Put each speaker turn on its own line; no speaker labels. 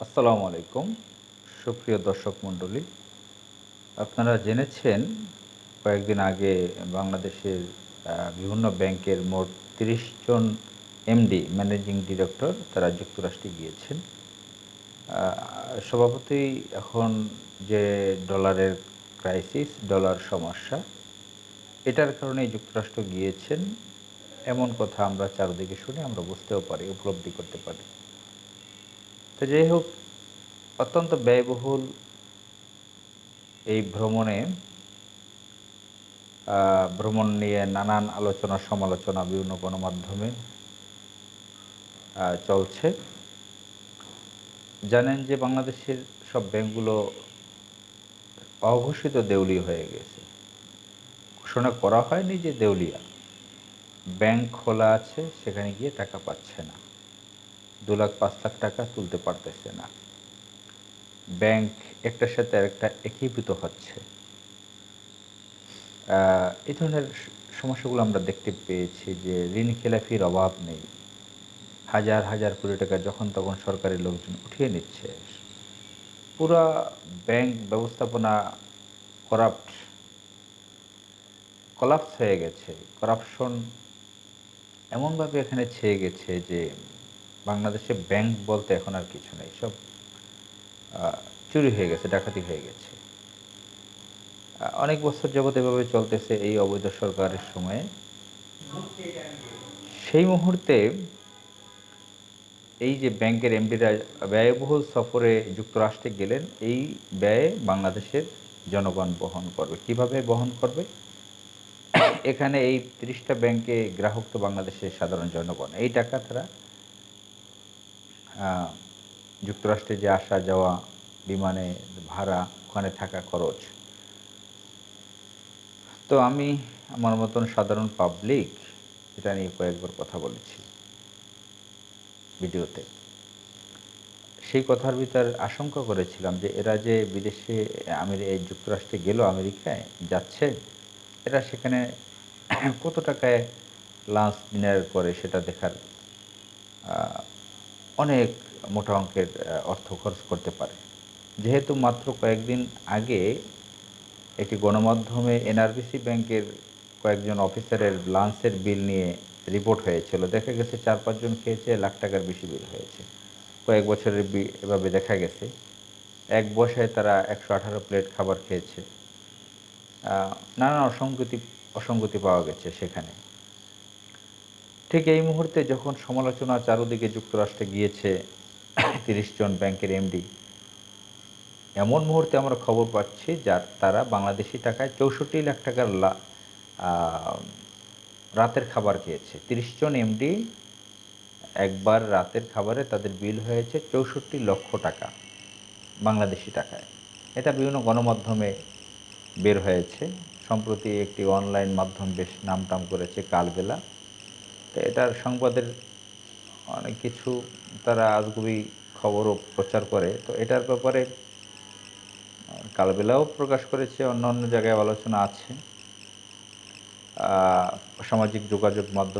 আসসালামু আলাইকুম। সুপ্রিয় দর্শক মণ্ডলী, আপনারা জেনেছেন কয়েকদিন আগে বাংলাদেশের বিভিন্ন ব্যাংকের মোট ৩০ জন এমডি, ম্যানেজিং ডিরেক্টর তারা যুক্তরাষ্ট্রে গিয়েছেন। আ স্বভাবতই এখন যে ডলারের ক্রাইসিস, ডলার সমস্যা, এটার কারণেই যুক্তরাষ্ট্র গিয়েছেন এমন কথা আমরা চারদিকে শুনি, আমরা বুঝতেও পারি, উপলব্ধি করতে পারি। তো যাই হোক, অত্যন্ত ব্যয়বহুল এই ভ্রমণে ভ্রমণ নিয়ে নানান আলোচনা সমালোচনা বিভিন্ন গণমাধ্যমে চলছে। জানেন যে বাংলাদেশের সব ব্যাংকগুলো অঘোষিত দেউলিয়া হয়ে গেছে। ঘোষণা করা হয়নি যে দেউলিয়া। ব্যাংক খোলা আছে, সেখানে গিয়ে টাকা পাচ্ছে না। ২ লাখ ৫ লাখ টাকা তুলতে পারতেছে না। ব্যাংক একটার সাথে আরেকটা একীভূত হচ্ছে। এই ধরনের সমস্যাগুলো আমরা দেখতে পেয়েছি যে ঋণখেলাপির অভাব নেই। হাজার, হাজার কোটি টাকা যখন তখন সরকারি লোকজন উঠিয়ে নিচ্ছে। পুরা ব্যাংক ব্যবস্থাপনা করাপ্ট, কলাপস হয়ে গেছে। করাপশন এমনভাবে এখানে ছেয়ে গেছে যে বাংলাদেশে ব্যাংক বলতে এখন আর কিছু নেই। সব আ চুরি হয়ে গেছে, ডাকাতি হয়ে গেছে। অনেক বছর যাবৎ এভাবে চলতেছে এই অবৈধ সরকারের সময়ে। সেই মুহূর্তে এই যে ব্যাংকের এমডিরা ব্যয়বহুল সফরে যুক্তরাষ্ট্রে গেলেন, এই ব্যয় বাংলাদেশের জনগণ বহন করবে। কিভাবে বহন করবে? এখানে এই ৩০ টা ব্যাংকে গ্রাহক তো বাংলাদেশের সাধারণ জনগণ। এই টাকা তারা আ যুক্তরাষ্ট্রে যে আসা যাওয়া, বিমানে ভাড়া, ওখানে থাকা খরচ। তো আমি আমার মতন সাধারণ পাবলিক এটা নিয়ে কয়েকবার কথা বলেছি ভিডিওতে। সেই কথার ভিতর আশঙ্কা করেছিলাম যে এরা যে বিদেশে এই যুক্তরাষ্ট্রে গেল, আমেরিকায় যাচ্ছে, এরা সেখানে কত টাকায় লাঞ্চ ডিনার করে সেটা দেখার আ অনেক মোটা অঙ্কের অর্থ খরচ করতে পারে। যেহেতু মাত্র কয়েকদিন আগে একটি গণমাধ্যমে এনআরবিসি ব্যাংকের কয়েকজন অফিসারের লাঞ্চের বিল নিয়ে রিপোর্ট হয়েছিল। দেখা গেছে ৪-৫ জন খেয়েছে, লাখ টাকার বেশি বিল হয়েছে। কয়েক বছরের এভাবে দেখা গেছে। এক বসায় তারা ১১৮ প্লেট খাবার খেয়েছে। আ নানান অসঙ্গতি পাওয়া গেছে সেখানে। ঠিক এই মুহূর্তে যখন সমালোচনা চারদিকে যুক্তরাষ্ট্রে গিয়েছে ৩০ জন ব্যাংকের এমডি, এমন মুহূর্তে আমরা খবর পাচ্ছি তারা বাংলাদেশী টাকায় ৬৪ লাখ টাকার আ রাতের খাবার খেয়েছে। ৩০ জন এমডি একবার রাতের খাবারে তাদের বিল হয়েছে ৬৪ লক্ষ টাকা বাংলাদেশী টাকায়। এটা বিভিন্ন গণমাধ্যমে বের হয়েছে। সম্প্রতি একটি অনলাইন মাধ্যম বেশ নামটাম করেছে কালবেলা। তো এটার সংবাদের অনেক কিছু তারা আজগুবি খবরও প্রচার করে। তো এটার ব্যাপারে কালবেলাও প্রকাশ করেছে, অন্য জায়গায় আলোচনা আছে। সামাজিক যোগাযোগ মাধ্যম